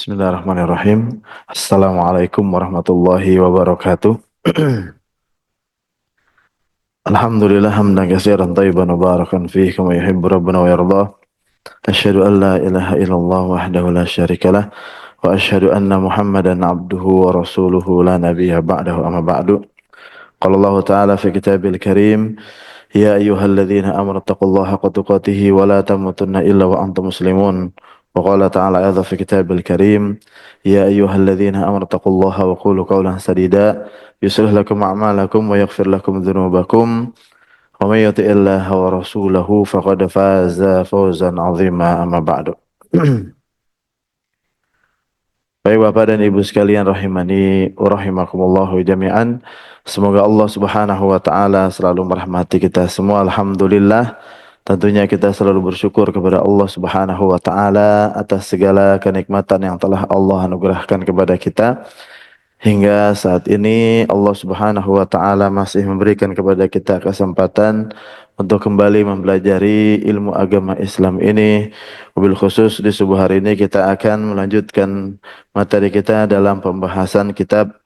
Bismillahirrahmanirrahim. Assalamualaikum warahmatullahi wabarakatuh. Alhamdulillah hamdan katsiran thayyiban mubarakan fihi kama yuhibbu rabbuna wa yardah. Asyhadu an la ilaha illallah wahdahu la syarikalah wa asyhadu anna Muhammadan abduhu wa rasuluhu la nabiyya ba'dahu amma ba'du. Qala Allah Ta'ala fi kitabil karim, ya ayyuhalladzina amanu taqullaha haqqa tuqatih wa la tamutunna illa wa antum muslimun. Wa qala ta'ala ayadha fi kitabil karim, ya ayyuhalladzina amanu taqullaha wa qulu qawlan sadida yuslih lakum a'malakum wa yaghfir lakum dhunubakum wa may yuti'illaha wa rasulahu faqad faza fawzan 'azima amma ba'du. Baik Bapak dan Ibu sekalian rahimani wa rahimakumullahu jami'an. Semoga Allah Subhanahu wa taala selalu merahmati kita semua. Alhamdulillah. Tentunya kita selalu bersyukur kepada Allah Subhanahu wa taala atas segala kenikmatan yang telah Allah anugerahkan kepada kita. Hingga saat ini Allah Subhanahu wa taala masih memberikan kepada kita kesempatan untuk kembali mempelajari ilmu agama Islam ini. Wabil khusus di subuh hari ini kita akan melanjutkan materi kita dalam pembahasan kitab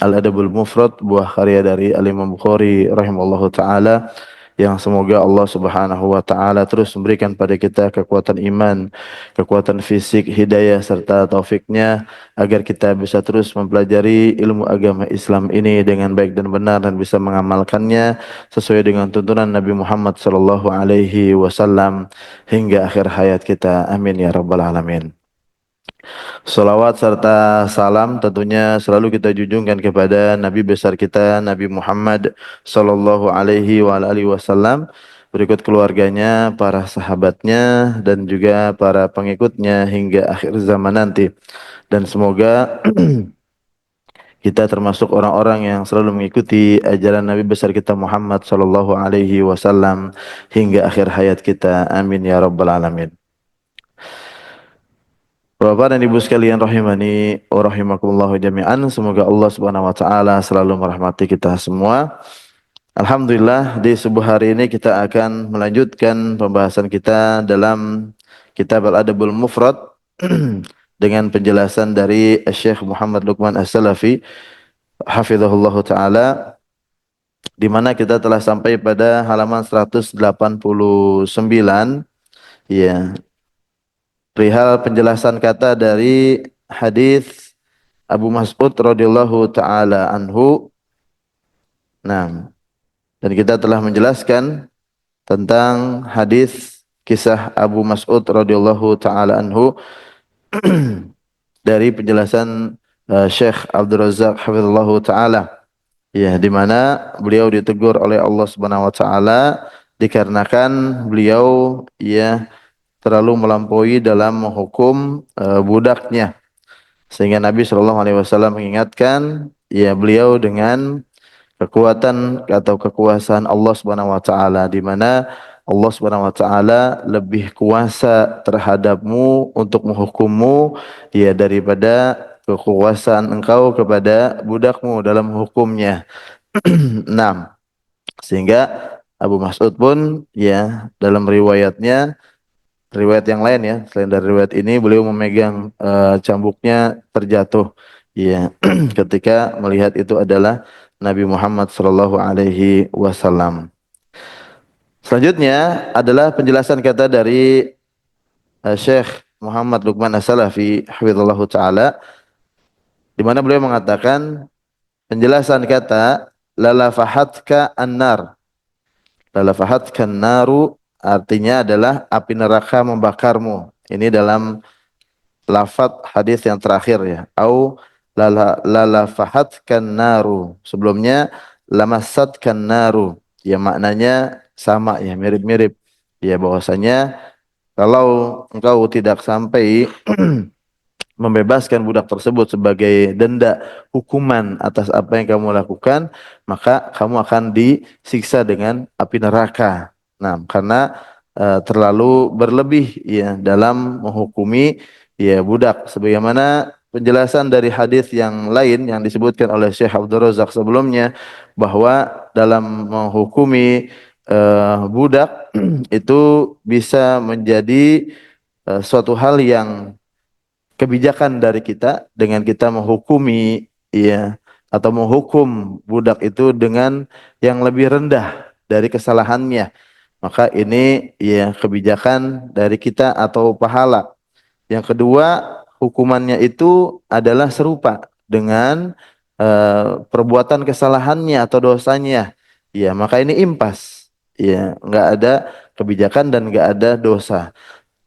Al-Adabul Mufrad, buah karya dari Al-Imam Bukhari rahimallahu taala, yang semoga Allah Subhanahu wa taala terus memberikan pada kita kekuatan iman, kekuatan fisik, hidayah serta taufiknya agar kita bisa terus mempelajari ilmu agama Islam ini dengan baik dan benar dan bisa mengamalkannya sesuai dengan tuntunan Nabi Muhammad sallallahu alaihi wasallam hingga akhir hayat kita. Amin ya rabbal alamin. Salawat serta salam tentunya selalu kita junjungkan kepada Nabi besar kita, Nabi Muhammad sallallahu alaihi wa alihi wasallam, berikut keluarganya, para sahabatnya dan juga para pengikutnya hingga akhir zaman nanti. Dan semoga kita termasuk orang-orang yang selalu mengikuti ajaran Nabi besar kita Muhammad sallallahu alaihi wasallam hingga akhir hayat kita. Amin ya rabbal alamin. Bapak dan Ibu sekalian rahimani wa rahimakumullah jami'an, semoga Allah Subhanahu wa taala selalu merahmati kita semua. Alhamdulillah, di subuh hari ini kita akan melanjutkan pembahasan kita dalam kitab Al-Adabul Mufrad dengan penjelasan dari Syekh Muhammad Luqman As-Salafi hafizahullah taala, di mana kita telah sampai pada halaman 189, ya, perihal penjelasan kata dari hadis Abu Mas'ud radhiyallahu taala anhu. Nah, dan kita telah menjelaskan tentang hadis kisah Abu Mas'ud radhiyallahu taala anhu dari penjelasan Syekh Abdul Razak hafizallahu taala, ya, di mana beliau ditegur oleh Allah Subhanahu wa taala dikarenakan beliau, ya, terlalu melampaui dalam menghukum budaknya, sehingga Nabi Shallallahu Alaihi Wasallam mengingatkan, ya, beliau dengan kekuatan atau kekuasaan Allah Subhanahu Wa Taala, di mana Allah Subhanahu Wa Taala lebih kuasa terhadapmu untuk menghukummu, ya, daripada kekuasaan engkau kepada budakmu dalam hukumnya. 6. Sehingga Abu Mas'ud pun, ya, dalam riwayat yang lain, ya, selain dari riwayat ini, beliau memegang cambuknya terjatuh, ya, ketika melihat itu adalah Nabi Muhammad sallallahu alaihi wasallam. Selanjutnya adalah penjelasan kata dari Syekh Muhammad Luqman As-Salafi hafizallahu taala, di mana beliau mengatakan penjelasan kata lalafahatka an-nar. Lalafahatka an-naru artinya adalah api neraka membakarmu. Ini dalam lafaz hadis yang terakhir, ya. Au lalafahatkan naru. Sebelumnya lamassatkan naru. Ya, maknanya sama, ya, mirip-mirip. Ya, bahwasanya kalau engkau tidak sampai membebaskan budak tersebut sebagai denda hukuman atas apa yang kamu lakukan, maka kamu akan disiksa dengan api neraka. Nah, karena terlalu berlebih, ya, dalam menghukumi, ya, budak, sebagaimana penjelasan dari hadis yang lain yang disebutkan oleh Syekh Abdul Razak sebelumnya, bahwa dalam menghukumi budak itu bisa menjadi suatu hal yang kebijakan dari kita dengan kita menghukumi ya atau menghukum budak itu dengan yang lebih rendah dari kesalahannya, maka ini ya kebijakan dari kita atau pahala. Yang kedua, hukumannya itu adalah serupa dengan perbuatan kesalahannya atau dosanya. Ya, maka ini impas. Ya, nggak ada kebijakan dan nggak ada dosa.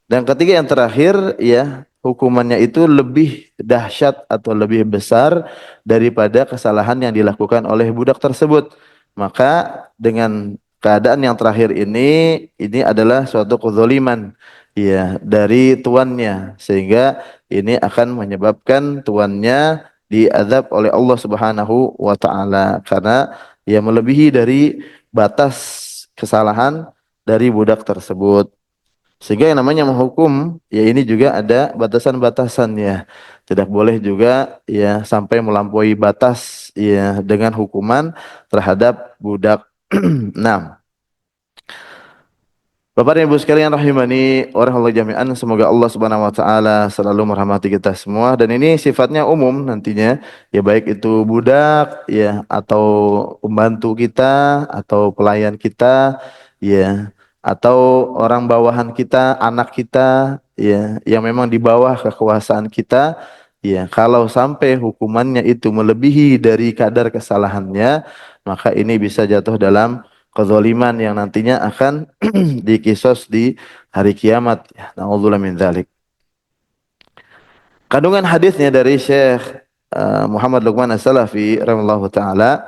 Dan ketiga yang terakhir ya hukumannya itu lebih dahsyat atau lebih besar daripada kesalahan yang dilakukan oleh budak tersebut. Maka dengan keadaan yang terakhir ini adalah suatu kezaliman ya dari tuannya sehingga ini akan menyebabkan tuannya diazab oleh Allah Subhanahu wa taala karena ia melebihi dari batas kesalahan dari budak tersebut. Sehingga yang namanya menghukum, ya ini juga ada batasan-batasannya. Tidak boleh juga ya sampai melampaui batas ya dengan hukuman terhadap budak. Nah, Bapak dan Ibu sekalian rahimani orang Allah jami'an, semoga Allah Subhanahu wa taala selalu merahmati kita semua dan ini sifatnya umum nantinya ya baik itu budak ya atau pembantu kita atau pelayan kita ya atau orang bawahan kita, anak kita ya yang memang di bawah kekuasaan kita ya kalau sampai hukumannya itu melebihi dari kadar kesalahannya maka ini bisa jatuh dalam kezaliman yang nantinya akan dikisos di hari kiamat. Ya, na'udzubillah min dzalik. Kandungan hadisnya dari Syekh Muhammad Luqman As-Salafi rahimallahu taala,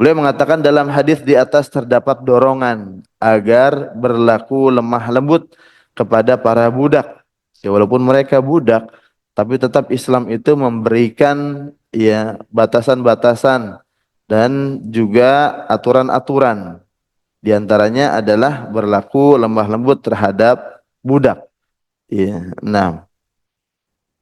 beliau mengatakan dalam hadis di atas terdapat dorongan agar berlaku lemah lembut kepada para budak. Ya, walaupun mereka budak, tapi tetap Islam itu memberikan ya batasan-batasan dan juga aturan-aturan. Di antaranya adalah berlaku lemah lembut terhadap budak. Ya, nah,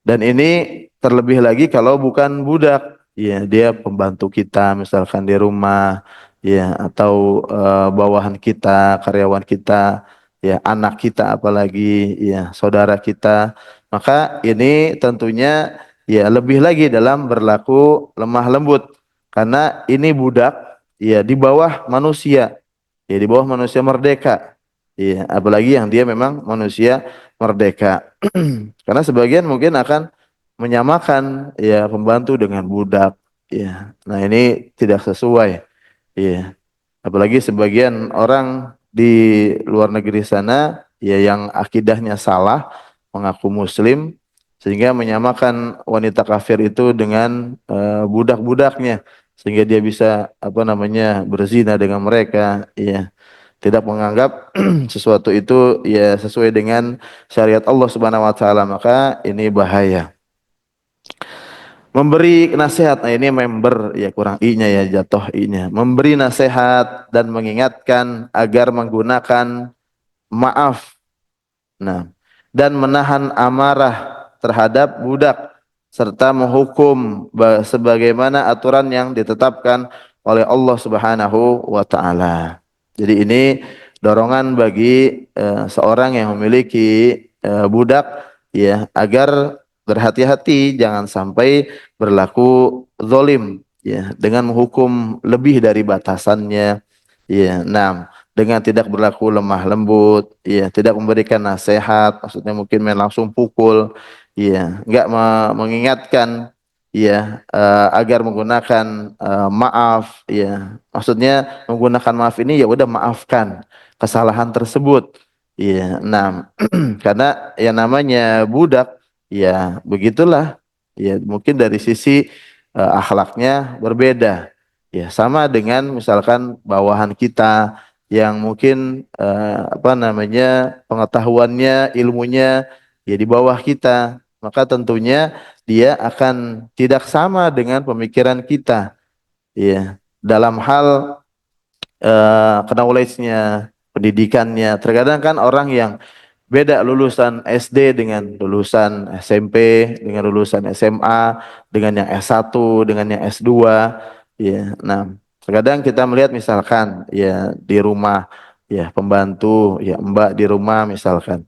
dan ini terlebih lagi kalau bukan budak, ya dia pembantu kita misalkan di rumah, ya atau bawahan kita, karyawan kita, ya anak kita apalagi, ya saudara kita. Maka ini tentunya ya lebih lagi dalam berlaku lemah lembut karena ini budak, ya di bawah manusia, ya di bawah manusia merdeka. Iya, apalagi yang dia memang manusia merdeka. Karena sebagian mungkin akan menyamakan ya pembantu dengan budak. Ya. Nah, ini tidak sesuai. Ya. Apalagi sebagian orang di luar negeri sana ya yang akidahnya salah, mengaku muslim sehingga menyamakan wanita kafir itu dengan budak-budaknya sehingga dia bisa apa namanya berzina dengan mereka. Ya, tidak menganggap sesuatu itu ya sesuai dengan syariat Allah Subhanahu wa taala, maka ini bahaya. Memberi nasihat, nah ini member ya kurang i-nya ya jatuh i-nya. Memberi nasihat dan mengingatkan agar menggunakan maaf. Nah, dan menahan amarah terhadap budak serta menghukum sebagaimana aturan yang ditetapkan oleh Allah Subhanahu wa taala. Jadi ini dorongan bagi seorang yang memiliki budak ya agar berhati-hati jangan sampai berlaku zalim ya dengan menghukum lebih dari batasannya ya. Nah, dengan tidak berlaku lemah lembut, ya, tidak memberikan nasihat, maksudnya mungkin main langsung pukul, ya, enggak mengingatkan, ya, agar menggunakan maaf, ya, maksudnya menggunakan maaf ini ya udah maafkan kesalahan tersebut, ya, nah, karena yang namanya budak, ya, begitulah, ya, mungkin dari sisi akhlaknya berbeda, ya, sama dengan misalkan bawahan kita yang mungkin apa namanya pengetahuannya, ilmunya ya di bawah kita, maka tentunya dia akan tidak sama dengan pemikiran kita, ya dalam hal knowledge-nya, pendidikannya. Terkadang kan orang yang beda lulusan SD dengan lulusan SMP, dengan lulusan SMA, dengan yang S1, dengan yang S2. Ya, nah, terkadang kita melihat misalkan ya di rumah ya pembantu, ya Mbak di rumah misalkan.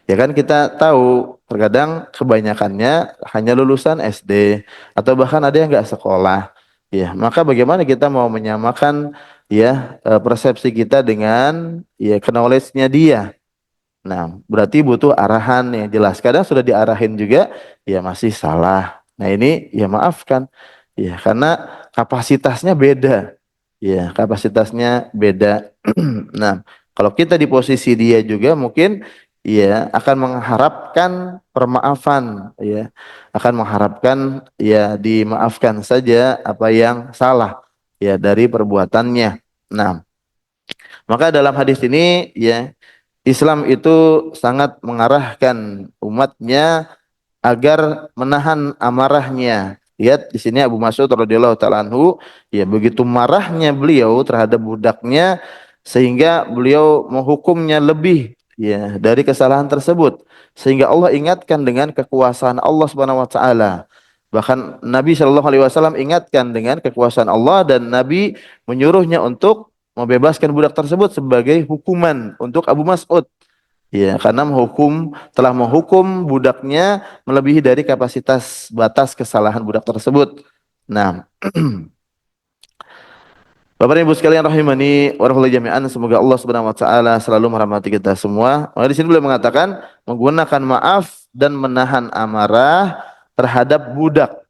Ya kan kita tahu terkadang kebanyakannya hanya lulusan SD atau bahkan ada yang nggak sekolah. Ya, maka bagaimana kita mau menyamakan ya persepsi kita dengan ya knowledge-nya dia. Nah, berarti butuh arahan yang jelas. Kadang sudah diarahin juga, ya masih salah. Nah, ini ya maafkan. Ya, karena kapasitasnya beda. Ya, kapasitasnya beda. Nah, kalau kita di posisi dia juga mungkin ya akan mengharapkan permaafan, ya. Akan mengharapkan ya dimaafkan saja apa yang salah ya dari perbuatannya. Nah, maka dalam hadis ini ya Islam itu sangat mengarahkan umatnya agar menahan amarahnya. Lihat di sini Abu Mas'ud radhiyallahu taala anhu, ya begitu marahnya beliau terhadap budaknya sehingga beliau menghukumnya lebih ya dari kesalahan tersebut. Sehingga Allah ingatkan dengan kekuasaan Allah Subhanahu wa taala. Bahkan Nabi Shallallahu alaihi wasallam ingatkan dengan kekuasaan Allah dan Nabi menyuruhnya untuk membebaskan budak tersebut sebagai hukuman untuk Abu Mas'ud. Ya, karena telah menghukum budaknya melebihi dari kapasitas batas kesalahan budak tersebut. Nah, Bapak dan Ibu sekalian rahimani wa rahmatullahi jami'an, semoga Allah Subhanahu wa taala selalu merahmati kita semua. Maka di sini beliau mengatakan menggunakan maaf dan menahan amarah terhadap budak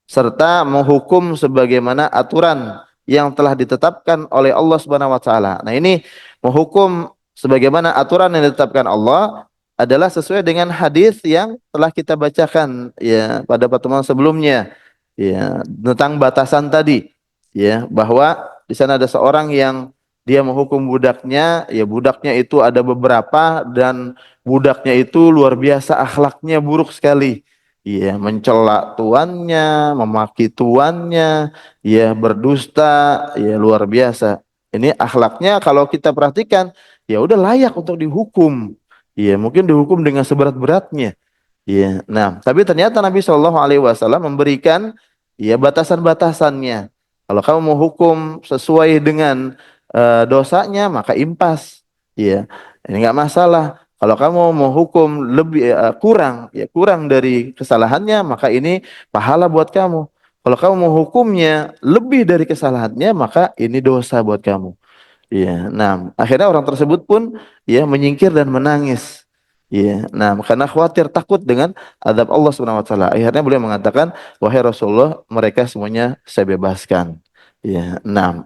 serta menghukum sebagaimana aturan yang telah ditetapkan oleh Allah Subhanahu wa taala. Nah, ini menghukum sebagaimana aturan yang ditetapkan Allah adalah sesuai dengan hadis yang telah kita bacakan ya pada pertemuan sebelumnya ya tentang batasan tadi ya bahwa di sana ada seorang yang dia menghukum budaknya ya budaknya itu ada beberapa dan budaknya itu luar biasa akhlaknya buruk sekali. Iya, mencela tuannya, memaki tuannya, ya berdusta, ya luar biasa. Ini akhlaknya kalau kita perhatikan, ya udah layak untuk dihukum. Iya, mungkin dihukum dengan seberat-beratnya. Iya. Nah, tapi ternyata Nabi Shallallahu Alaihi Wasallam memberikan ya batasan-batasannya. Kalau kamu mau hukum sesuai dengan dosanya, maka impas. Iya. Ini nggak masalah. Kalau kamu mau hukum lebih kurang, ya kurang dari kesalahannya, maka ini pahala buat kamu. Kalau kamu mau hukumnya lebih dari kesalahannya, maka ini dosa buat kamu. Iya. Nah, akhirnya orang tersebut pun ya menyingkir dan menangis. Iya. Nah, karena khawatir takut dengan azab Allah Subhanahu wa taala. Akhirnya beliau mengatakan, "Wahai Rasulullah, mereka semuanya saya bebaskan." Iya. Nah,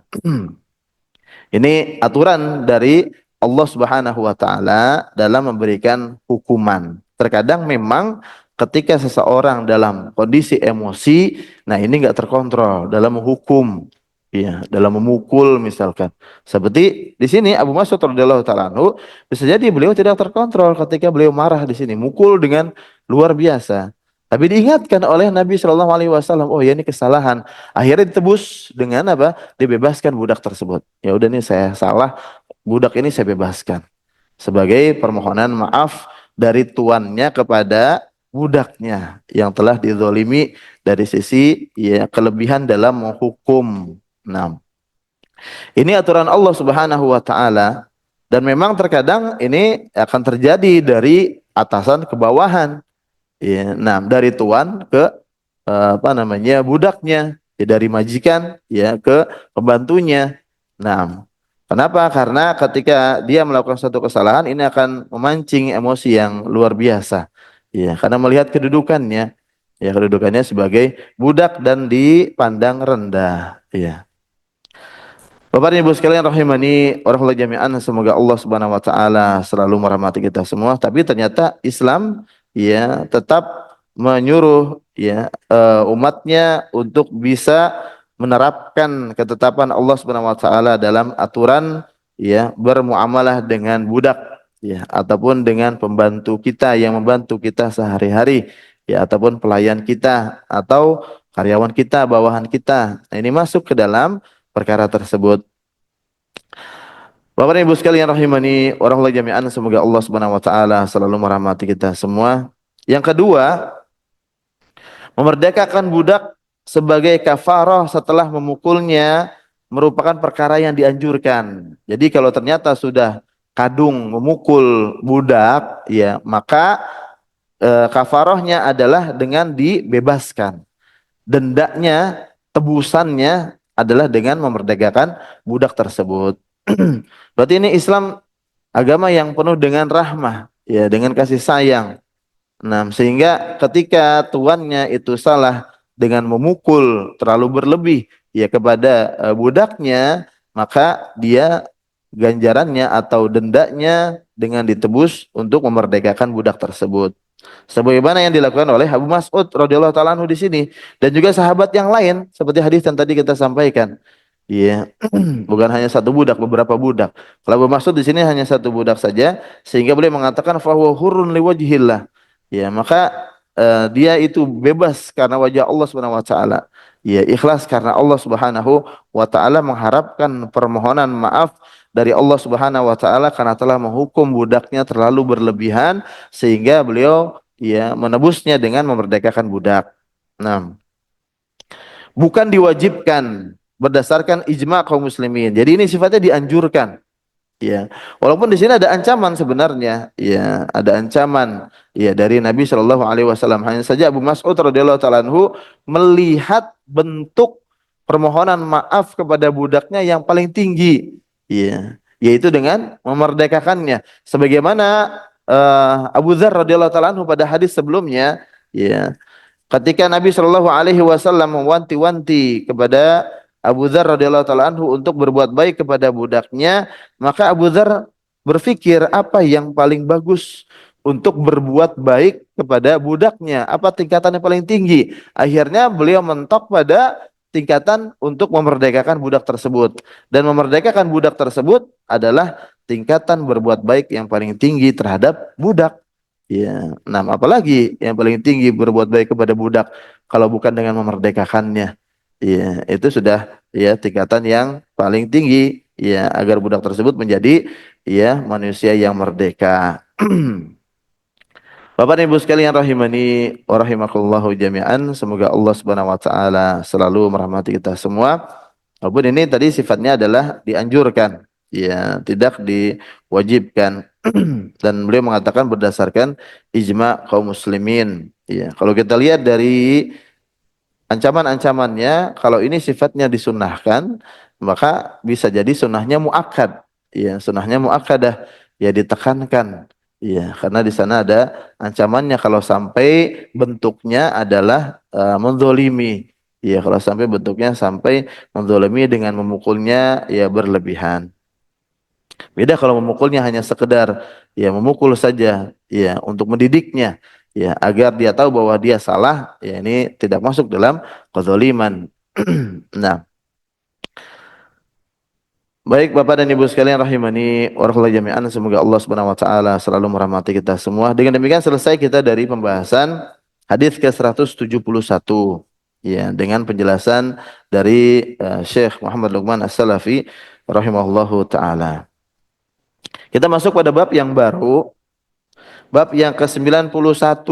ini aturan dari Allah Subhanahu wa taala dalam memberikan hukuman. Terkadang memang ketika seseorang dalam kondisi emosi, nah ini enggak terkontrol dalam menghukum, ya, dalam memukul misalkan. Seperti di sini Abu Mas'ud radhiyallahu taala anhu, bisa jadi beliau tidak terkontrol ketika beliau marah di sini, mukul dengan luar biasa. Tapi diingatkan oleh Nabi Shallallahu Alaihi Wasallam, oh ya ini kesalahan. Akhirnya ditebus dengan apa? Dibebaskan budak tersebut. Ya udah nih saya salah, budak ini saya bebaskan sebagai permohonan maaf dari tuannya kepada budaknya yang telah dizolimi dari sisi ya kelebihan dalam menghukum. Nah, ini aturan Allah Subhanahu wa taala dan memang terkadang ini akan terjadi dari atasan ke bawahan. Ya, nah, dari tuan ke apa namanya budaknya, ya dari majikan ya ke pembantunya. Nah, kenapa? Karena ketika dia melakukan suatu kesalahan ini akan memancing emosi yang luar biasa. Ya, karena melihat kedudukannya, ya kedudukannya sebagai budak dan dipandang rendah. Ya. Bapak dan Ibu sekalian rahimani wa rahmatullahi jami'an, semoga Allah Subhanahu wa taala selalu merahmati kita semua. Tapi ternyata Islam ya tetap menyuruh ya umatnya untuk bisa menerapkan ketetapan Allah Subhanahu wa taala dalam aturan ya bermuamalah dengan budak ya ataupun dengan pembantu kita yang membantu kita sehari-hari ya ataupun pelayan kita atau karyawan kita, bawahan kita. Nah, ini masuk ke dalam perkara tersebut. Bapak dan Ibu sekalian rahimani wa rahmatullahi jami'an, semoga Allah Subhanahu wa taala selalu merahmati kita semua. Yang kedua, memerdekakan budak sebagai kafarah setelah memukulnya merupakan perkara yang dianjurkan. Jadi kalau ternyata sudah kadung memukul budak, ya maka kafarohnya adalah dengan dibebaskan. Dendanya, tebusannya adalah dengan memerdekakan budak tersebut. Berarti ini Islam agama yang penuh dengan rahmah, ya, dengan kasih sayang. Nah, sehingga ketika tuannya itu salah dengan memukul terlalu berlebih ya kepada budaknya, maka dia ganjarannya atau dendanya dengan ditebus untuk memerdekakan budak tersebut. Sebagaimana yang dilakukan oleh Abu Mas'ud radhiyallahu taala anhu di sini dan juga sahabat yang lain seperti hadis yang tadi kita sampaikan. Iya, bukan hanya satu budak, beberapa budak. Kalau Abu Mas'ud di sini hanya satu budak saja, sehingga boleh mengatakan fahuwa hurrun liwajhillah. Ya, maka dia itu bebas karena wajah Allah Subhanahu wa taala. Ya, ikhlas karena Allah Subhanahu wa taala mengharapkan permohonan maaf dari Allah Subhanahu wa taala karena telah menghukum budaknya terlalu berlebihan sehingga beliau ya menebusnya dengan memerdekakan budak. Nah, bukan diwajibkan berdasarkan ijma kaum muslimin. Jadi ini sifatnya dianjurkan. Ya, walaupun di sini ada ancaman sebenarnya, ya, ada ancaman, ya, dari Nabi Shallallahu Alaihi Wasallam. Hanya saja Abu Mas'ud radhiyallahu taala anhu melihat bentuk permohonan maaf kepada budaknya yang paling tinggi, ya, yaitu dengan memerdekakannya. Sebagaimana Abu Dzar radhiyallahu taala anhu pada hadis sebelumnya, ya, ketika Nabi Shallallahu Alaihi Wasallam mewanti-wanti kepada Abu Dzar radhiyallahu taala anhu untuk berbuat baik kepada budaknya, maka Abu Dzar berpikir apa yang paling bagus untuk berbuat baik kepada budaknya, apa tingkatan yang paling tinggi. Akhirnya beliau mentok pada tingkatan untuk memerdekakan budak tersebut, dan memerdekakan budak tersebut adalah tingkatan berbuat baik yang paling tinggi terhadap budak. Ya, nah apalagi yang paling tinggi berbuat baik kepada budak kalau bukan dengan memerdekakannya. Ya, itu sudah ya tingkatan yang paling tinggi ya agar budak tersebut menjadi ya manusia yang merdeka. Bapak dan Ibu sekalian rahimani wa rahimakumullahu jami'an, semoga Allah Subhanahu wa taala selalu merahmati kita semua. Walaupun ini tadi sifatnya adalah dianjurkan, ya, tidak diwajibkan. Dan beliau mengatakan berdasarkan ijma kaum muslimin. Ya, kalau kita lihat dari ancaman-ancamannya, kalau ini sifatnya disunahkan, maka bisa jadi sunnahnya muakkad. Ya, sunnahnya muakkadah, ya ditekankan. Ya, karena di sana ada ancamannya kalau sampai bentuknya adalah menzolimi. Ya, kalau sampai bentuknya sampai menzolimi dengan memukulnya ya berlebihan. Beda kalau memukulnya hanya sekedar ya memukul saja ya untuk mendidiknya ya agar dia tahu bahwa dia salah, ya ini tidak masuk dalam kezaliman. Nah, baik Bapak dan Ibu sekalian rahimani wa rahimakumullah jami'an, semoga Allah Subhanahu wa taala selalu merahmati kita semua. Dengan demikian selesai kita dari pembahasan hadis ke-171 ya dengan penjelasan dari Syekh Muhammad Luqman As-Salafi rahimahullahu taala. Kita masuk pada bab yang baru, bab yang ke-91.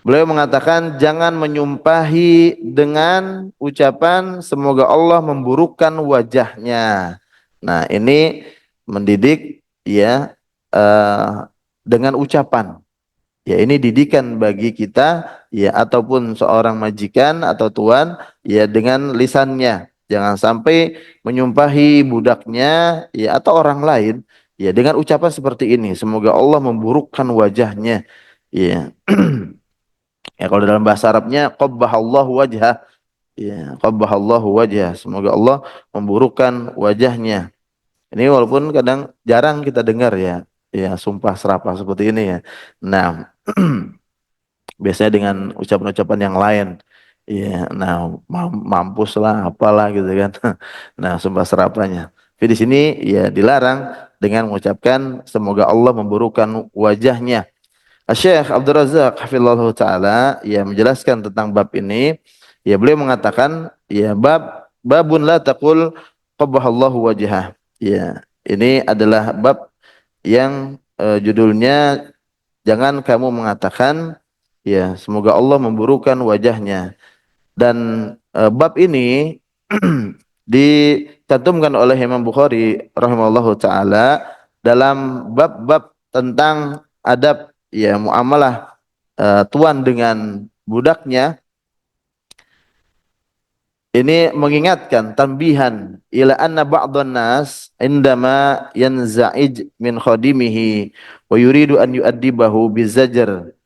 Beliau mengatakan jangan menyumpahi dengan ucapan semoga Allah memburukkan wajahnya. Nah, ini mendidik ya dengan ucapan. Ya, ini didikan bagi kita ya ataupun seorang majikan atau tuan ya dengan lisannya. Jangan sampai menyumpahi budaknya ya atau orang lain ya dengan ucapan seperti ini, semoga Allah memburukkan wajahnya. Ya. Ya kalau dalam bahasa Arabnya qabbahallahu wajhah. Ya, qabbahallahu wajhah. Semoga Allah memburukkan wajahnya. Ini walaupun kadang jarang kita dengar ya. Ya, sumpah serapah seperti ini ya. Nah, biasanya dengan ucapan-ucapan yang lain. Iya, nah mampus lah, apalah gitu kan. Nah, sumpah serapahnya. Tapi di sini ya dilarang dengan mengucapkan semoga Allah memburukkan wajahnya. Syekh Abdul Razak hafizallahu taala ya menjelaskan tentang bab ini. Ya beliau mengatakan ya babun la taqul qabbahallahu wajhah. Ya, ini adalah bab yang judulnya jangan kamu mengatakan ya semoga Allah memburukkan wajahnya. Dan bab ini dicantumkan oleh Imam Bukhari rahimahullahu taala dalam bab-bab tentang adab ya muamalah tuan dengan budaknya, ini mengingatkan tambihan ila anna ba'dhan nas indama yanza'ij min khadimihi wa yuridu an yu'addibahu bizajr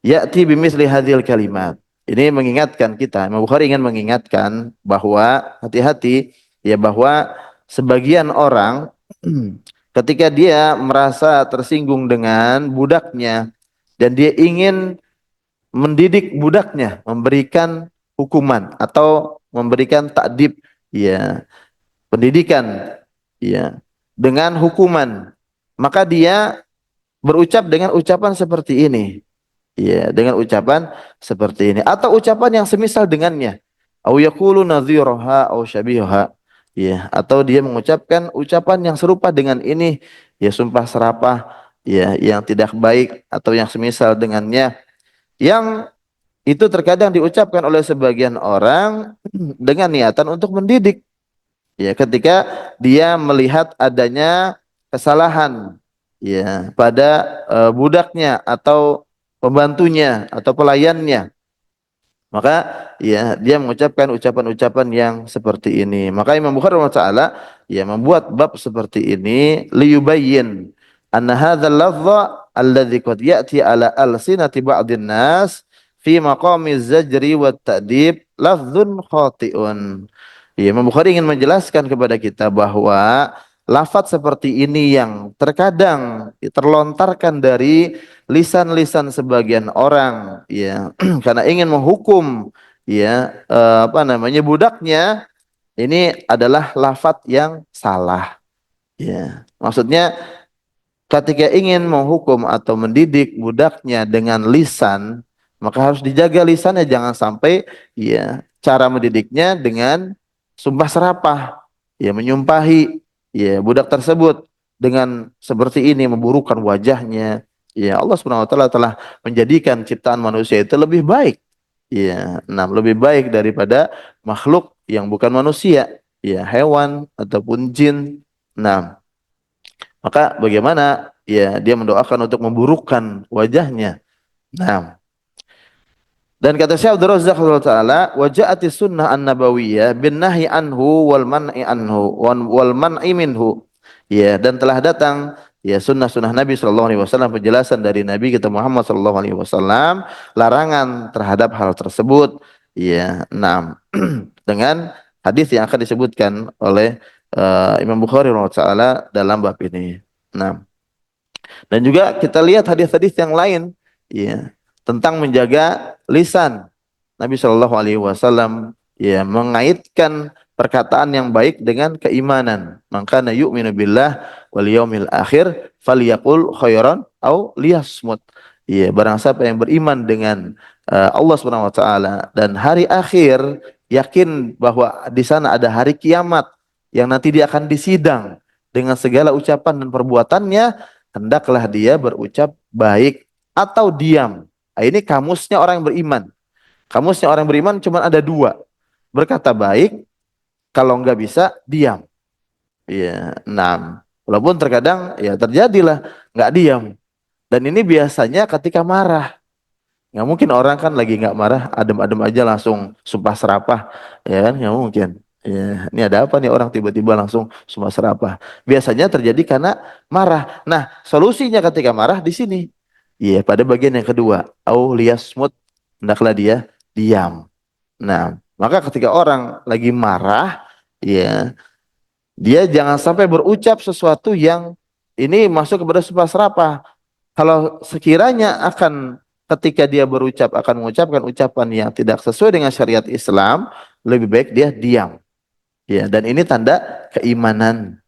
ya'ti bimithli hadhil kalimat. Ini mengingatkan kita, Imam Bukhari ingin mengingatkan bahwa hati-hati ya, bahwa sebagian orang ketika dia merasa tersinggung dengan budaknya dan dia ingin mendidik budaknya, memberikan hukuman atau memberikan takdib ya, pendidikan ya, dengan hukuman, maka dia berucap dengan ucapan seperti ini. Ya, dengan ucapan seperti ini atau ucapan yang semisal dengannya. Au yaqulu nadhiraha au syabihaha. Ya, atau dia mengucapkan ucapan yang serupa dengan ini, ya sumpah serapah, ya yang tidak baik atau yang semisal dengannya. Yang itu terkadang diucapkan oleh sebagian orang dengan niatan untuk mendidik. Ya, ketika dia melihat adanya kesalahan ya pada budaknya atau pembantunya atau pelayannya, maka ya dia mengucapkan ucapan-ucapan yang seperti ini. Maka Imam Bukhari taala ya membuat bab seperti ini liyubayyin anna hadzal lafdha alladzi qad ya'ti ala alsinati ba'dhin nas fi maqami zajri wat ta'dib lafdzun khati'un. Ya, Imam Bukhari ingin menjelaskan kepada kita bahwa lafaz seperti ini yang terkadang terlontarkan dari lisan-lisan sebagian orang ya karena ingin menghukum ya apa namanya budaknya, ini adalah lafaz yang salah ya. Maksudnya ketika ingin menghukum atau mendidik budaknya dengan lisan, maka harus dijaga lisannya, jangan sampai ya cara mendidiknya dengan sumpah serapah, ya menyumpahi ya budak tersebut dengan seperti ini, memburukkan wajahnya. Ya Allah Subhanahu wa taala telah menjadikan ciptaan manusia itu lebih baik. Ya, nah lebih baik daripada makhluk yang bukan manusia, ya hewan ataupun jin. Nah, maka bagaimana ya dia mendoakan untuk memburukkan wajahnya. Nah, dan kata Syekh Abdul Razzaq taala, wa ja'atis sunnah an-nabawiyah bin nahyi anhu wal man'i anhu wal man'i minhu. Ya, dan telah datang ya sunnah-sunnah Nabi sallallahu alaihi wasallam, penjelasan dari Nabi kita Muhammad sallallahu alaihi wasallam, larangan terhadap hal tersebut. Ya, nah, dengan hadis yang akan disebutkan oleh Imam Bukhari rahimahullah taala dalam bab ini. Nah, dan juga kita lihat hadis-hadis yang lain ya tentang menjaga lisan. Nabi Shallallahu alaihi wasallam ya mengaitkan perkataan yang baik dengan keimanan. Maka na yu'minu billah wal yaumil akhir falyaqul khairan au liyasmut. Ya, barang siapa yang beriman dengan Allah Subhanahu wa taala dan hari akhir, yakin bahwa di sana ada hari kiamat yang nanti dia akan disidang dengan segala ucapan dan perbuatannya, hendaklah dia berucap baik atau diam. Nah, ini kamusnya orang yang beriman. Kamusnya orang yang beriman cuma ada dua. Berkata baik, kalau enggak bisa, diam. Ya, enam. Walaupun terkadang ya terjadilah enggak diam. Dan ini biasanya ketika marah. Nggak mungkin orang kan lagi nggak marah, adem-adem aja langsung sumpah serapah, ya kan? Nggak mungkin. Ya, ini ada apa nih orang tiba-tiba langsung sumpah serapah? Biasanya terjadi karena marah. Nah, solusinya ketika marah di sini. Iya, pada bagian yang kedua, au liyasmut, hendaklah dia diam. Nah, maka ketika orang lagi marah, ya, dia jangan sampai berucap sesuatu yang ini masuk kepada sumpah serapah. Kalau sekiranya akan ketika dia berucap akan mengucapkan ucapan yang tidak sesuai dengan syariat Islam, lebih baik dia diam. Ya, dan ini tanda keimanan.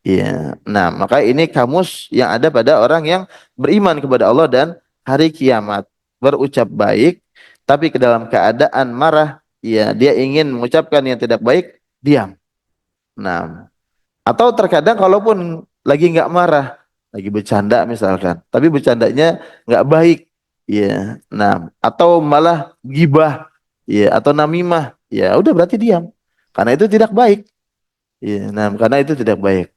Ya. Nah, maka ini kamus yang ada pada orang yang beriman kepada Allah dan hari kiamat. Berucap baik, tapi ke dalam keadaan marah, ya dia ingin mengucapkan yang tidak baik, diam. Nah, atau terkadang kalaupun lagi nggak marah, lagi bercanda misalkan, tapi bercandanya nggak baik, ya. Nah, atau malah gibah, ya, atau namimah, ya udah berarti diam, karena itu tidak baik. Ya, nah, karena itu tidak baik.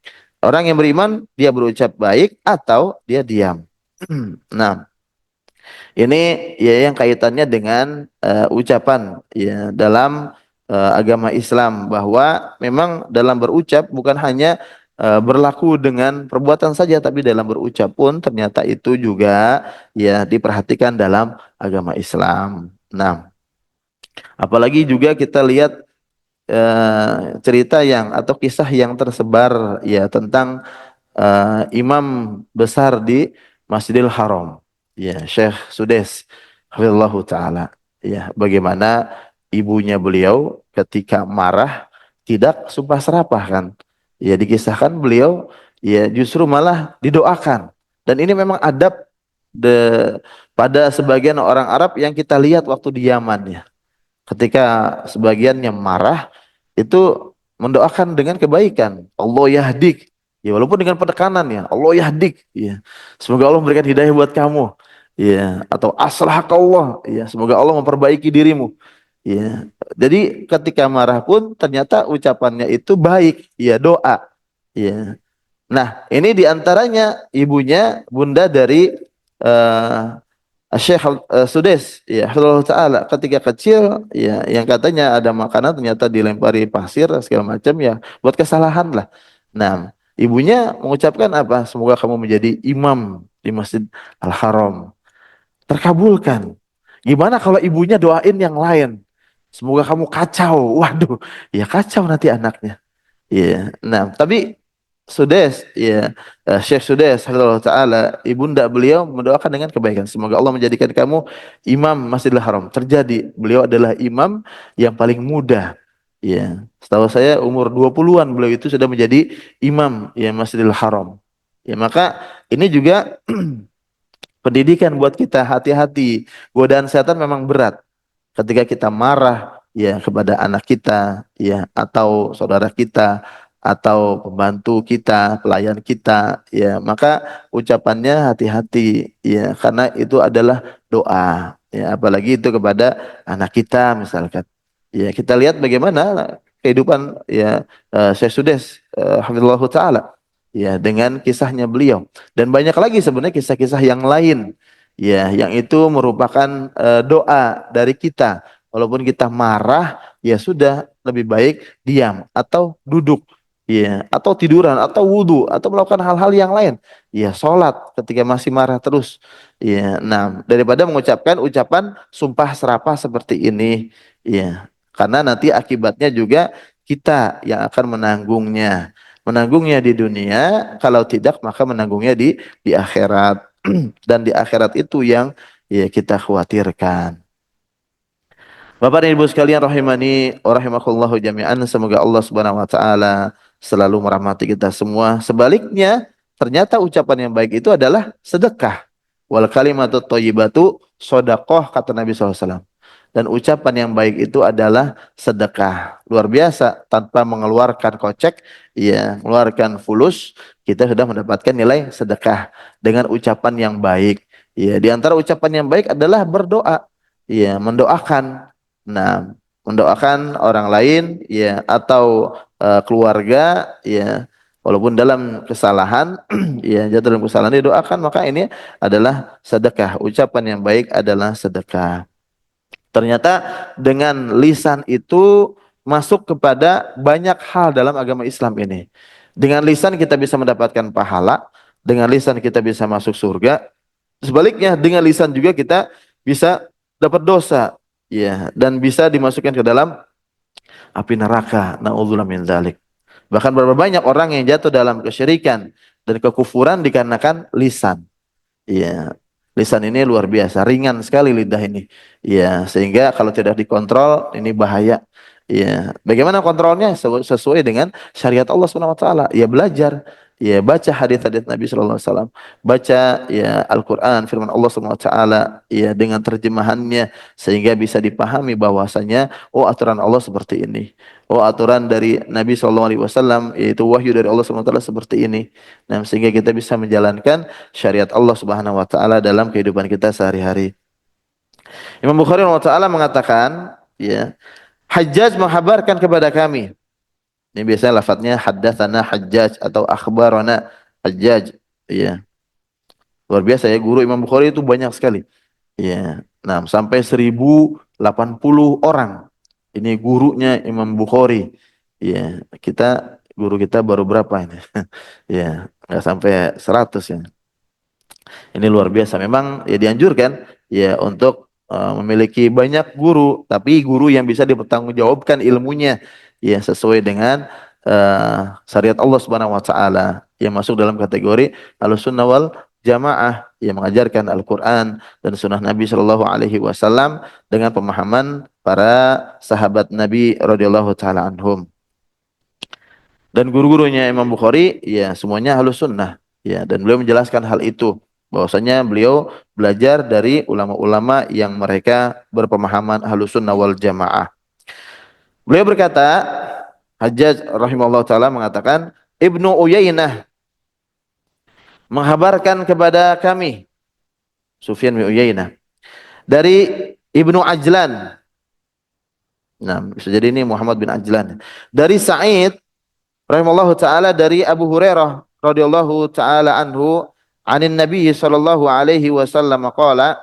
Orang yang beriman dia berucap baik atau dia diam. Nah, ini ya yang kaitannya dengan ucapan ya dalam agama Islam, bahwa memang dalam berucap bukan hanya berlaku dengan perbuatan saja, tapi dalam berucap pun ternyata itu juga ya diperhatikan dalam agama Islam. Nah, apalagi juga kita lihat cerita yang atau kisah yang tersebar ya tentang imam besar di Masjidil Haram, ya Syekh Sudes, hafizallahu taala. Ya, bagaimana ibunya beliau ketika marah tidak sumpah serapah kan? Ya dikisahkan beliau ya justru malah didoakan. Dan ini memang adab de, pada sebagian orang Arab yang kita lihat waktu di Yaman ya. Ketika sebagiannya marah itu mendoakan dengan kebaikan. Allah yahdik. Ya walaupun dengan penekanan ya. Allah yahdik. Ya. Semoga Allah memberikan hidayah buat kamu. Ya, atau aslahakallah. Ya, semoga Allah memperbaiki dirimu. Ya. Jadi ketika marah pun ternyata ucapannya itu baik. Ya, doa. Ya. Nah, ini diantaranya ibunya bunda dari eh, Syekh Sudes ya Allah taala ketika kecil ya yang katanya ada makanan ternyata dilempari pasir segala macam ya buat kesalahan lah. Nah, ibunya mengucapkan apa? Semoga kamu menjadi imam di Masjid Al-Haram. Terkabulkan. Gimana kalau ibunya doain yang lain? Semoga kamu kacau. Waduh, ya kacau nanti anaknya. Iya. Nah, tapi Sudes, ya Syekh Sudes, Hafizahullah Taala, ibunda beliau mendoakan dengan kebaikan. Semoga Allah menjadikan kamu imam Masjidil Haram. Terjadi, beliau adalah imam yang paling muda. Ya, setahu saya umur 20-an beliau itu sudah menjadi imam ya Masjidil Haram. Ya, maka ini juga pendidikan buat kita, hati-hati. Godaan setan memang berat. Ketika kita marah ya kepada anak kita ya atau saudara kita atau pembantu kita, pelayan kita ya, maka ucapannya hati-hati ya karena itu adalah doa ya, apalagi itu kepada anak kita misalkan. Ya, kita lihat bagaimana kehidupan ya Syekh Sudes hafizallahu taala ya dengan kisahnya beliau, dan banyak lagi sebenarnya kisah-kisah yang lain ya yang itu merupakan doa dari kita. Walaupun kita marah, ya sudah lebih baik diam atau duduk, ya atau tiduran atau wudhu atau melakukan hal-hal yang lain. Ya sholat ketika masih marah terus. Ya, nah daripada mengucapkan ucapan sumpah serapah seperti ini, ya karena nanti akibatnya juga kita yang akan menanggungnya. Menanggungnya di dunia, kalau tidak maka menanggungnya di akhirat. Dan di akhirat itu yang ya kita khawatirkan. Bapak dan Ibu sekalian rahimani wa rahimakumullah jami'an, semoga Allah Subhanahu wa taala selalu merahmati kita semua. Sebaliknya, ternyata ucapan yang baik itu adalah sedekah. Wal kalimatut thayyibatu shadaqah, kata Nabi SAW. Dan ucapan yang baik itu adalah sedekah. Luar biasa, tanpa mengeluarkan kocek, ya, mengeluarkan fulus, kita sudah mendapatkan nilai sedekah dengan ucapan yang baik. Ya, di antara ucapan yang baik adalah berdoa. Ya, mendoakan. Nah, mendoakan orang lain ya atau keluarga ya walaupun dalam kesalahan ya jatuh dalam kesalahan didoakan, maka ini adalah sedekah. Ucapan yang baik adalah sedekah. Ternyata dengan lisan itu masuk kepada banyak hal dalam agama Islam ini. Dengan lisan kita bisa mendapatkan pahala, dengan lisan kita bisa masuk surga. Sebaliknya dengan lisan juga kita bisa dapat dosa, ya, dan bisa dimasukkan ke dalam api neraka. Nauzubillah min dzalik. Bahkan berapa banyak orang yang jatuh dalam kesyirikan dan kekufuran dikarenakan lisan. Iya, lisan ini luar biasa, ringan sekali lidah ini. Iya, sehingga kalau tidak dikontrol ini bahaya. Iya, bagaimana kontrolnya? Sesuai dengan syariat Allah Subhanahu wa taala. Ya belajar, ya baca hadis-hadis Nabi sallallahu alaihi wasallam, baca ya Al-Qur'an firman Allah Subhanahu wa taala ya dengan terjemahannya sehingga bisa dipahami bahwasanya oh aturan Allah seperti ini. Oh aturan dari Nabi sallallahu alaihi wasallam yaitu wahyu dari Allah Subhanahu wa taala seperti ini. Nah, sehingga kita bisa menjalankan syariat Allah Subhanahu wa taala dalam kehidupan kita sehari-hari. Imam Bukhari rahimahullah taala mengatakan, ya, Hajjaj menghabarkan kepada kami Ini biasanya lafadznya haddatsana Hajjaj atau akhbarana Hajjaj. Iya. Luar biasa ya, guru Imam Bukhari itu banyak sekali. Iya. Nah, sampai 1080 orang. Ini gurunya Imam Bukhari. Iya, guru kita baru berapa ini? Iya, nggak sampai 100 ya. Ini luar biasa. Memang ya dianjurkan ya untuk memiliki banyak guru, tapi guru yang bisa dipertanggungjawabkan ilmunya ya sesuai dengan syariat Allah Subhanahu wa taala yang masuk dalam kategori Ahlussunnah wal Jamaah yang mengajarkan Al-Qur'an dan sunnah Nabi Shallallahu alaihi wasallam dengan pemahaman para sahabat Nabi radhiyallahu taala anhum. Dan guru-gurunya Imam Bukhari ya semuanya Ahlus Sunnah ya, dan beliau menjelaskan hal itu bahwasanya beliau belajar dari ulama-ulama yang mereka berpemahaman Ahlus Sunnah wal Jamaah. Beliau berkata, Hajjaj rahimahullah taala mengatakan, Ibnu Uyainah menghabarkan kepada kami, Sufyan bin Uyainah, dari Ibnu Ajlan. Nah, bisa jadi ini Muhammad bin Ajlan. Dari Sa'id rahimahullahu taala, dari Abu Hurairah radhiyallahu taala anhu, anin Nabi sallallahu alaihi wasallam qala,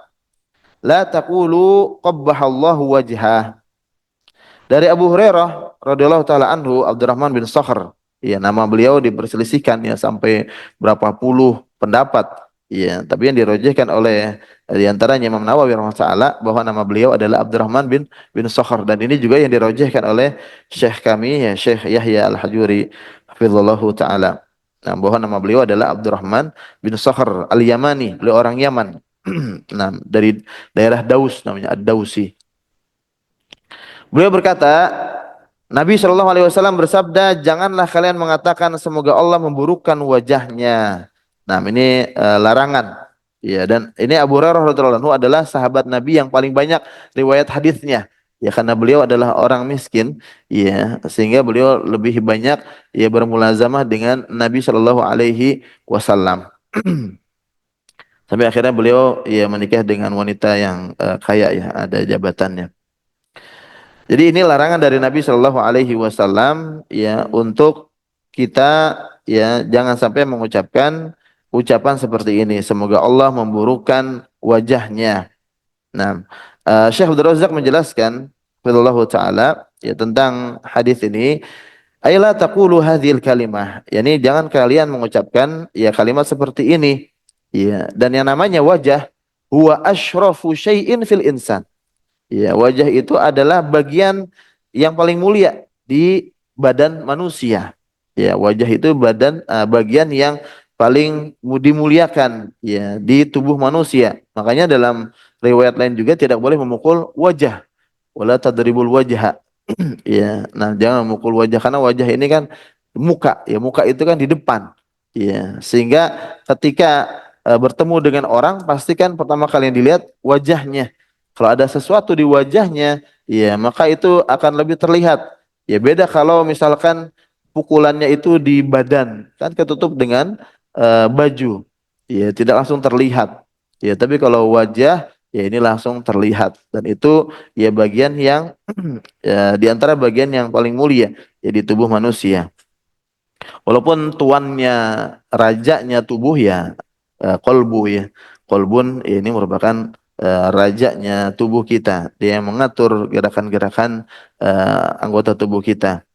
la taqulu qabbahallahu wajhah. Dari Abu Hurairah radhiyallahu taala anhu, Abdurrahman bin Sakhr, ya nama beliau diperselisihkan ya sampai berapa puluh pendapat. Ya, tapi yang dirojehkan oleh di antaranya Imam Nawawi rahimahullah bahwa nama beliau adalah Abdurrahman bin Sakhr, dan ini juga yang dirojehkan oleh Syekh kami ya Syekh Yahya Al-Hajuri hafizallahu taala. Nah, bahwa nama beliau adalah Abdurrahman bin Sakhr Al-Yamani, beliau orang Yaman. Nah, dari daerah Daus namanya Ad-Dausi. Beliau berkata, Nabi Shallallahu Alaihi Wasallam bersabda, janganlah kalian mengatakan semoga Allah memburukkan wajahnya. Nah, ini larangan. Ya, dan ini Abu Hurairah radhiyallahu anhu adalah sahabat Nabi yang paling banyak riwayat hadisnya. Ya, karena beliau adalah orang miskin, ya, sehingga beliau lebih banyak ya bermulazamah dengan Nabi Shallallahu Alaihi Wasallam. Sampai akhirnya beliau ya menikah dengan wanita yang kaya ya, ada jabatannya. Jadi ini larangan dari Nabi Shallallahu Alaihi Wasallam ya untuk kita ya jangan sampai mengucapkan ucapan seperti ini. Semoga Allah memburukkan wajahnya. Nah, Syekh Abdul Razak menjelaskan, Allahu taala ya tentang hadis ini. Ayolah taqulu hadhil kalimah. Yani jangan kalian mengucapkan ya kalimat seperti ini. Ya, dan yang namanya wajah huwa asyrafu syai'in fil insan. Ya, wajah itu adalah bagian yang paling mulia di badan manusia. Ya, wajah itu bagian yang paling dimuliakan ya di tubuh manusia. Makanya dalam riwayat lain juga tidak boleh memukul wajah. Wala tadribul wajha. Ya, nah jangan memukul wajah karena wajah ini kan muka. Ya, muka itu kan di depan. Ya, sehingga ketika bertemu dengan orang pastikan pertama kali yang dilihat wajahnya. Kalau ada sesuatu di wajahnya, ya maka itu akan lebih terlihat. Ya beda kalau misalkan pukulannya itu di badan, kan ketutup dengan baju. Ya tidak langsung terlihat. Ya tapi kalau wajah, ya ini langsung terlihat, dan itu ya bagian yang ya, di antara bagian yang paling mulia ya di tubuh manusia. Walaupun tuannya, rajanya tubuh ya kolbu ya. Kolbun ini merupakan rajanya tubuh kita. Dia yang mengatur gerakan-gerakan anggota tubuh kita.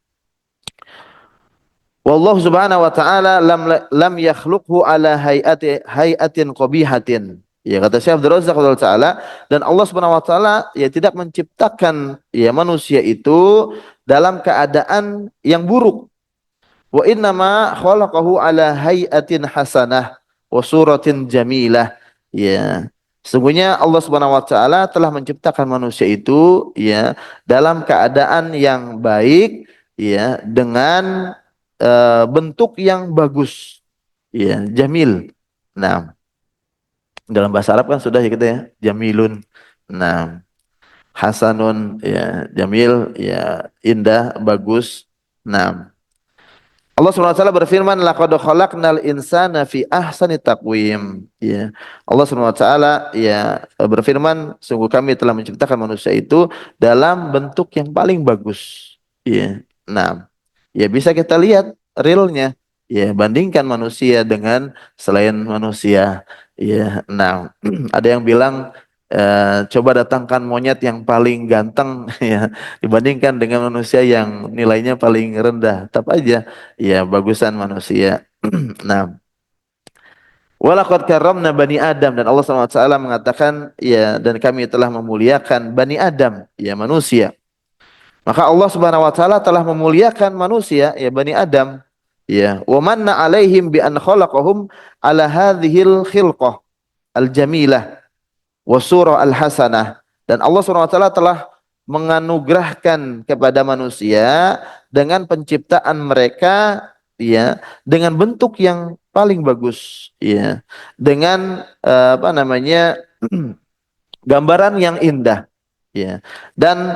Wallahu subhanahu wa ta'ala lam yakhluqhu ala hayatin qabihatin. Ya kata Syekh Abdul Razak radhiyallahu taala, dan Allah Subhanahu wa taala ya tidak menciptakan ya manusia itu dalam keadaan yang buruk. Wa innama khalaqahu ala hayatin hasanah wa suratin jamilah. Ya. Sesungguhnya Allah Subhanahu wa taala telah menciptakan manusia itu ya dalam keadaan yang baik ya dengan bentuk yang bagus. Ya, jamil. Nah, dalam bahasa Arab kan sudah ya kita ya, jamilun. Nah, hasanun ya, jamil ya, indah, bagus. Nah, Allah SWT berfirman, laqad khalaqnal insana fi ahsani taqwim. Ya. Allah SWT ya berfirman, sungguh kami telah menciptakan manusia itu dalam bentuk yang paling bagus. Ya. Nah, Ya bisa kita lihat realnya. Ya, bandingkan manusia dengan selain manusia. Ya, nah, ada yang bilang coba datangkan monyet yang paling ganteng ya dibandingkan dengan manusia yang nilainya paling rendah. Tetap aja ya bagusan manusia. Nah, walaqad karramna bani Adam dan Allah SWT mengatakan ya dan kami telah memuliakan bani Adam ya manusia. Maka Allah Subhanahu wa taala telah memuliakan manusia ya Bani Adam ya wa manna alaihim bi an khalaqahum ala hadhil khilqah al jamilah wa surah al hasanah dan Allah Subhanahu wa taala telah menganugerahkan kepada manusia dengan penciptaan mereka ya dengan bentuk yang paling bagus ya dengan apa namanya gambaran yang indah ya dan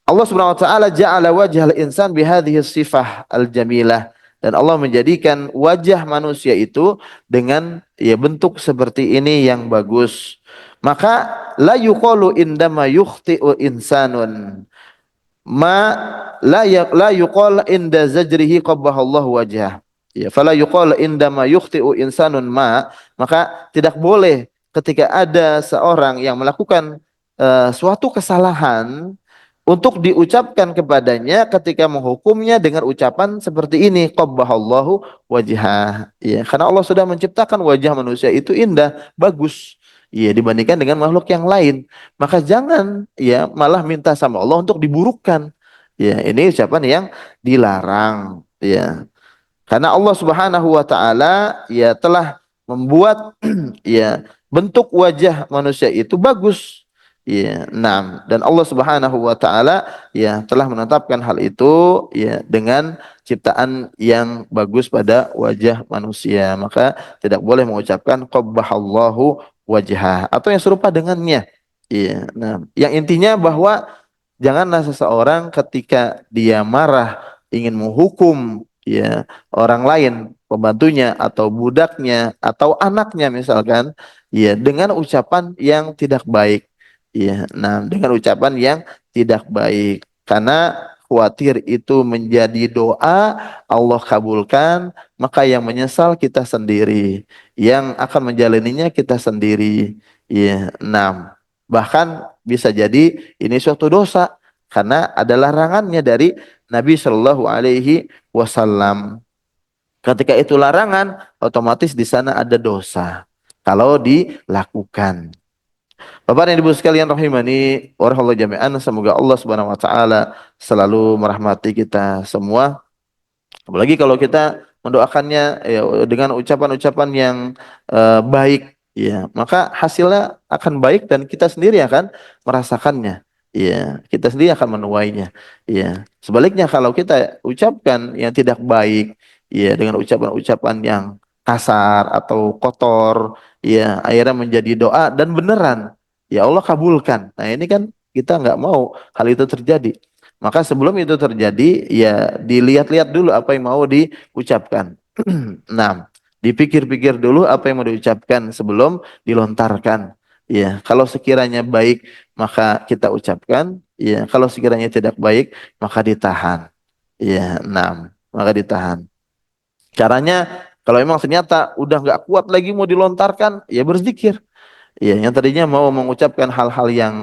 Allah Subhanahu wa taala ja'ala wajhal insan bihadhihi sifah al-jamilah dan Allah menjadikan wajah manusia itu dengan ya bentuk seperti ini yang bagus. Maka la yuqalu indama yukhti'u insanun ma la yuqal inda zajrihi qabbahallahu wajhah. Ya, fala yuqal indama yukhti'u insanun maka tidak boleh ketika ada seorang yang melakukan suatu kesalahan untuk diucapkan kepadanya ketika menghukumnya dengan ucapan seperti ini qabbahallahu wajhah ya karena Allah sudah menciptakan wajah manusia itu indah bagus ya dibandingkan dengan makhluk yang lain maka jangan ya malah minta sama Allah untuk diburukkan ya ini ucapan yang dilarang ya karena Allah Subhanahu wa taala ya telah membuat ya bentuk wajah manusia itu bagus. Ya, nah, dan Allah Subhanahu wa taala ya telah menetapkan hal itu ya dengan ciptaan yang bagus pada wajah manusia. Maka tidak boleh mengucapkan qabbahallahu wajhah atau yang serupa dengannya. Iya. Nah, yang intinya bahwa janganlah seseorang ketika dia marah ingin menghukum ya orang lain, pembantunya atau budaknya atau anaknya misalkan, ya dengan ucapan yang tidak baik. Ya, nah dengan ucapan yang tidak baik karena khawatir itu menjadi doa Allah kabulkan, maka yang menyesal kita sendiri, yang akan menjalaninya kita sendiri. Ya, nah bahkan bisa jadi ini suatu dosa karena ada larangannya dari Nabi Shallallahu Alaihi Wasallam. Ketika itu larangan, otomatis di sana ada dosa kalau dilakukan. Bapak dan Ibu sekalian rahimani warahmatullahi jami'an, semoga Allah Subhanahu wa taala selalu merahmati kita semua. Apalagi kalau kita mendoakannya ya, dengan ucapan-ucapan yang baik, ya, maka hasilnya akan baik dan kita sendiri akan merasakannya. Ya, kita sendiri akan menuainya. Ya, sebaliknya kalau kita ucapkan yang tidak baik, ya, dengan ucapan-ucapan yang kasar atau kotor, ya, akhirnya menjadi doa dan beneran, ya Allah kabulkan. Nah ini kan kita nggak mau hal itu terjadi. Maka sebelum itu terjadi, ya dilihat-lihat dulu apa yang mau diucapkan. Nah, dipikir-pikir dulu apa yang mau diucapkan sebelum dilontarkan. Ya, kalau sekiranya baik maka kita ucapkan. Ya, kalau sekiranya tidak baik maka ditahan. Ya, maka ditahan. Caranya kalau memang ternyata udah nggak kuat lagi mau dilontarkan, ya berzikir. Iya, yang tadinya mau mengucapkan hal-hal yang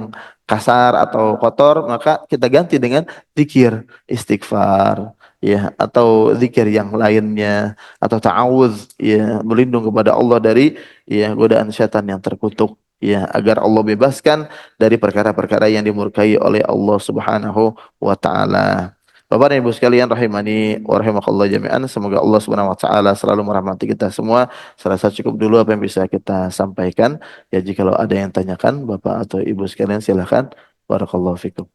kasar atau kotor, maka kita ganti dengan zikir, istighfar, ya, atau zikir yang lainnya, atau ta'awudz, ya, berlindung kepada Allah dari ya godaan setan yang terkutuk, ya, agar Allah bebaskan dari perkara-perkara yang dimurkai oleh Allah Subhanahu wa taala. Bapak dan Ibu sekalian rahimani wa rahimakallah jami'an, semoga Allah Subhanahu wa taala selalu merahmati kita semua. Saya rasa cukup dulu apa yang bisa kita sampaikan. Ya jikalau ada yang tanyakan Bapak atau Ibu sekalian silakan. Barakallahu fikum.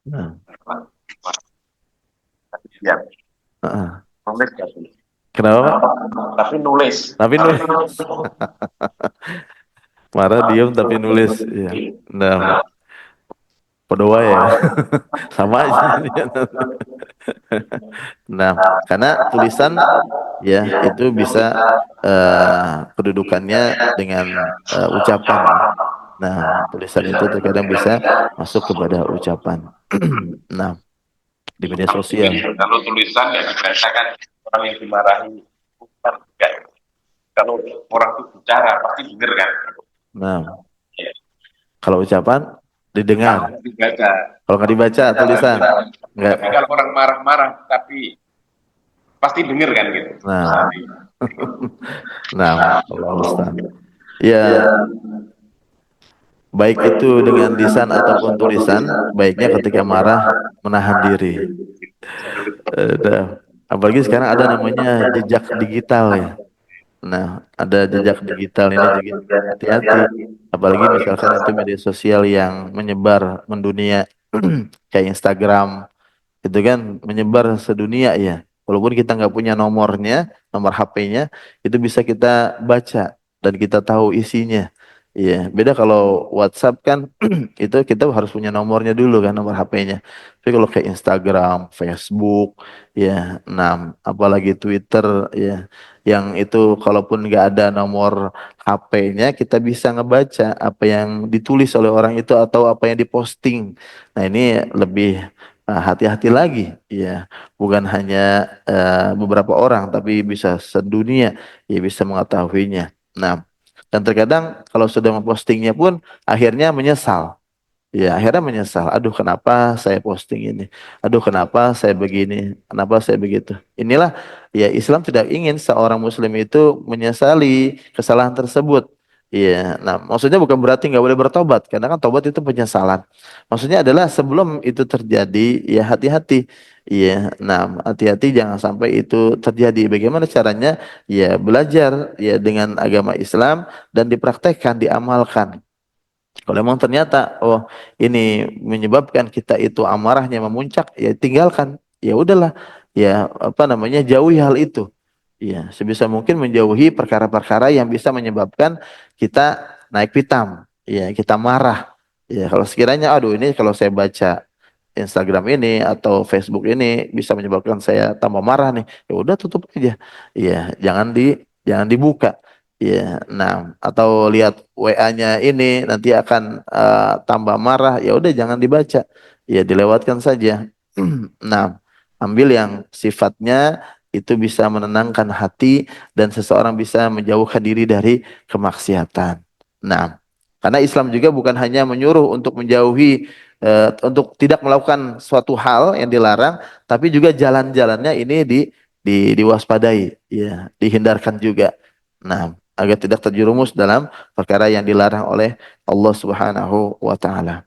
Nah, Siap. ah, Nulis gak sih? kenapa Pak? Tapi nulis. Tapi nulis. Marah diam tapi nulis. Ya. Nah, podo wae ya. Sama aja jadinya. Nah, karena tulisan ya itu bisa kedudukannya dengan ucapan ya. Nah, tulisan itu terkadang bisa masuk kepada ucapan. Nah, di media Kalau sosial. kalau tulisan ya dirasakan orang yang dimarahi bukan enggak. Kalau orang itu bicara pasti dengar kan. Nah, Ya. kalau ucapan didengar. Kalau dibaca, Kalau nggak dibaca tulisan nggak. tapi kalau orang marah-marah tapi pasti dengar kan gitu. Nah, nah, Allah musta'an. Ya, baik itu dengan lisan ataupun tulisan, baiknya ketika marah menahan diri. Apalagi sekarang ada namanya jejak digital ya. Nah, ada jejak digital ini juga hati-hati. Apalagi misalkan itu media sosial yang menyebar mendunia kayak Instagram, itu kan menyebar sedunia ya. Walaupun kita nggak punya nomornya, nomor HP-nya, itu bisa kita baca dan kita tahu isinya. Iya, beda kalau WhatsApp kan itu kita harus punya nomornya dulu kan, nomor HP-nya. Tapi kalau kayak Instagram, Facebook, ya, nah, apalagi Twitter, ya, yang itu kalaupun nggak ada nomor HP-nya, kita bisa ngebaca apa yang ditulis oleh orang itu atau apa yang diposting. Nah, ini lebih hati-hati lagi, ya, bukan hanya beberapa orang, tapi bisa sedunia, ya, bisa mengetahuinya. Nah, dan terkadang kalau sudah mempostingnya pun akhirnya menyesal. Ya, akhirnya menyesal. Aduh, kenapa saya posting ini? Aduh, kenapa saya begini? Kenapa saya begitu? Inilah, ya, Islam tidak ingin seorang Muslim itu menyesali kesalahan tersebut. Iya, nah, maksudnya bukan berarti nggak boleh bertobat, karena kan tobat itu penyesalan. Maksudnya adalah sebelum itu terjadi, ya hati-hati. Iya, nah, hati-hati jangan sampai itu terjadi. Bagaimana caranya? Ya, belajar ya dengan agama Islam dan dipraktekkan, diamalkan. Kalau memang ternyata oh ini menyebabkan kita itu amarahnya memuncak, ya tinggalkan. Ya udahlah, ya apa namanya jauhi hal itu. Ya sebisa mungkin menjauhi perkara-perkara yang bisa menyebabkan kita naik pitam. Ya kita marah. Ya kalau sekiranya aduh ini kalau saya baca Instagram ini atau Facebook ini bisa menyebabkan saya tambah marah nih. Ya udah tutup aja. Ya, jangan dibuka. Ya, nah atau lihat WA-nya ini nanti akan tambah marah. Ya udah jangan dibaca. Ya dilewatkan saja. Nah, ambil yang sifatnya itu bisa menenangkan hati dan seseorang bisa menjauhkan diri dari kemaksiatan. Nah, karena Islam juga bukan hanya menyuruh untuk menjauhi untuk tidak melakukan suatu hal yang dilarang, tapi juga jalan-jalannya ini diwaspadai, ya, dihindarkan juga. Nah, agar tidak terjerumus dalam perkara yang dilarang oleh Allah Subhanahu wa taala.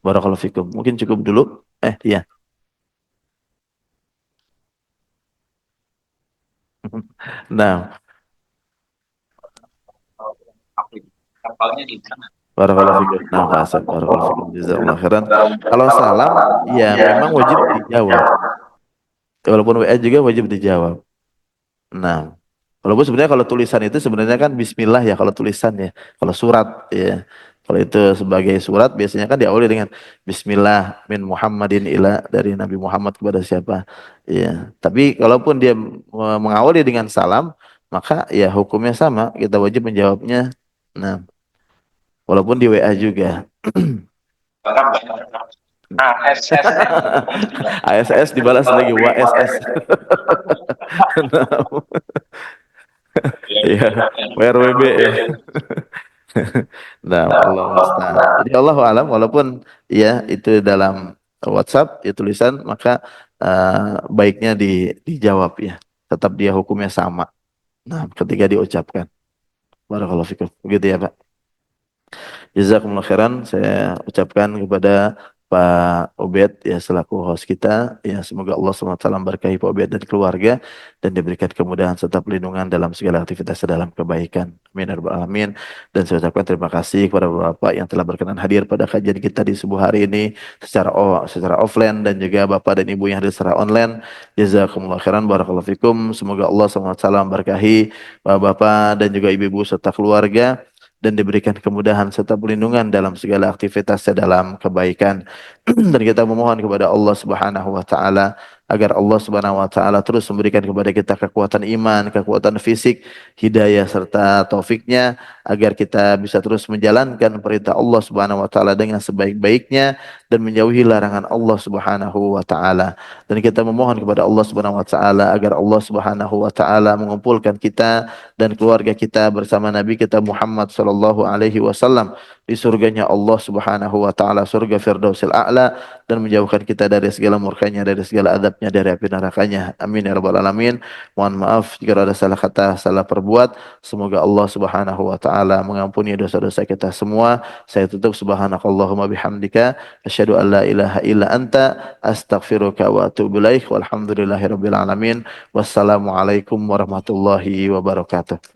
Barakallahu fikum. Mungkin cukup dulu. Iya. Nah, Kapalnya di sana. barakallahu fikum. Nah, Pak Asep, barakallahu fikum. Jazakallahu khairan. Kalau salam, ya memang wajib dijawab. Walaupun WA juga wajib dijawab. Nah, walaupun sebenarnya kalau tulisan itu sebenarnya kan Bismillah ya kalau tulisan ya. Kalau surat ya. Kalau itu sebagai surat biasanya kan diawali dengan Bismillah min Muhammadin ila dari Nabi Muhammad kepada siapa. Ya. Tapi kalaupun dia mengawali dengan salam, maka ya hukumnya sama. Kita wajib menjawabnya. Nah, walaupun di WA juga. ASS. ASS dibalas lagi WSS. Iya, WRWB ya. Nah, Allah musta'an. Jadi Allah alam walaupun ya itu dalam WhatsApp ya tulisan maka baiknya dijawab ya. Tetap dia hukumnya sama. Nah, ketika diucapkan. Barakallahu fikum. Begitu ya, Pak. Jazakumullah khairan. Saya ucapkan kepada Pak Obed ya selaku host kita ya semoga Allah SWT memberkahi Pak Obed dan keluarga dan diberikan kemudahan serta perlindungan dalam segala aktivitas dalam kebaikan. Amin ya rabbal alamin. Dan saya ucapkan terima kasih kepada Bapak yang telah berkenan hadir pada kajian kita di subuh hari ini secara offline dan juga Bapak dan Ibu yang hadir secara online. Jazakumullah khairan barakallahu fikum. Semoga Allah SWT memberkahi Bapak dan juga Ibu-ibu serta keluarga dan diberikan kemudahan serta perlindungan dalam segala aktivitasnya dalam kebaikan. Dan kita memohon kepada Allah Subhanahu wa taala agar Allah Subhanahu wa taala terus memberikan kepada kita kekuatan iman, kekuatan fisik, hidayah serta taufiknya agar kita bisa terus menjalankan perintah Allah Subhanahu wa taala dengan sebaik-baiknya dan menjauhi larangan Allah Subhanahu wa taala. Dan kita memohon kepada Allah Subhanahu wa taala agar Allah Subhanahu wa taala mengumpulkan kita dan keluarga kita bersama Nabi kita Muhammad sallallahu alaihi wasallam di surganya Allah Subhanahu wa taala, surga Firdausil A'la, dan menjauhkan kita dari segala murkanya, dari segala adabnya, dari api nerakanya. Amin ya rabbal alamin. Mohon maaf jika ada salah kata, salah perbuat. Semoga Allah Subhanahu wa taala mengampuni dosa-dosa kita semua. Saya tutup subhanakallahumma bihamdika asyhadu an la ilaha illa anta astaghfiruka wa atubu ilaik. Walhamdulillahirabbil alamin. Wassalamualaikum warahmatullahi wabarakatuh.